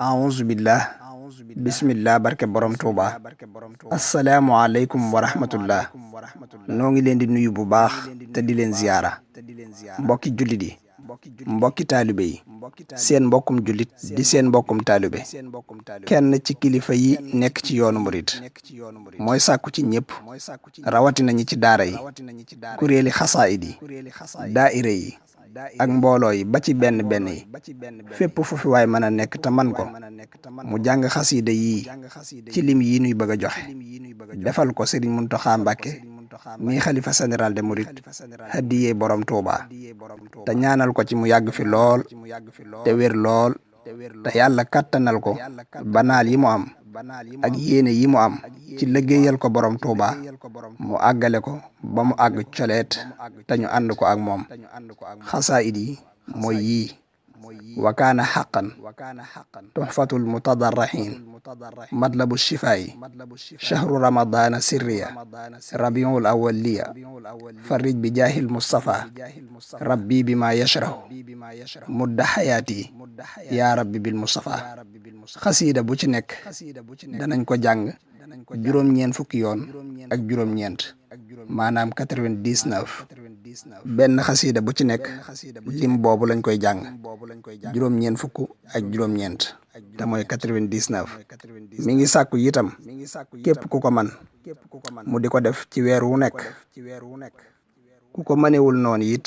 a'uuzu billah bismillah barke borom Tuuba assalaamu aleykum wa rahmatullah noo ngi leen di nuyu bu baax te di leen ziyaara mbokki jullit yi mbokki taalibe yi seen mbokkum jullit di seen mbokkum taalibe kenn ci kilifa yi nekk ci yoonu murid mooy sàkku ci ñëpp rawatina ñi ci daara yi kuréeli xasaayid yi daayira yi ak mbooloo yi ba ci benn yi fépp fu fi waay mën a nekk te man ko mu jàng xasiida yii ci lim yi nuy bëgg a joxe defal ko Serigne Mountakha Mbacké mi xalifa général des mourides haddiyee borom Touba te ñaanal ko ci mu yàgg fi lool te wér lool te yàlla kattanal ko banaal yi mu am ak yéene yi mu am ci liggéeyal ko borom Touba mu àggale ko ba mu àgg coleet te ñu ànd ko ak moom xasaayid yi mooy yii wa kaana xaqan tuhfatul mutadarrihin matlabu shifaayi shahru ramadana sirriya rabiul awwal liya farij bi jaahil mustafa rabbi bi ma yashrahu mudda xayaati yaa rabbi bil mustafa xasiida bu ci nekk danañ ko jàng juróom-ñeent fukki yoon ak juróom-ñeent maanaam 99 benn xasiida bu ci nekk lim boobu lañ koy jàng juróom-ñeent fukk ak juróom-ñeent te mooy 99 mi ngi sàkku itam képp ku ko man mu di ko def ci weer wu nekk ku ko mënewul noonu it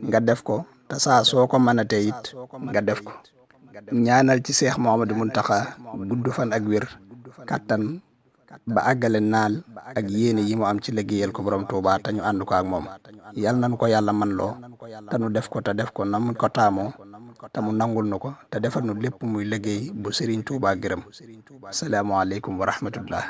nga def ko te saa soo ko mënatee it nga def ko ñaanal ci Seex Muhammadu Muntaxa gudd fan ak wér kattan ba àggale naal ak yéene yi mu am ci liggéeyal ko borom Touba te ñu ànd ko ak moom yal nañu ko yàlla man loo te nu def ko te def ko na mu ko taamoo te mu nangul nu ko te defal nu lépp muy liggéey bu Serigne Touba gërëm salaamualeykum wa rahmatullah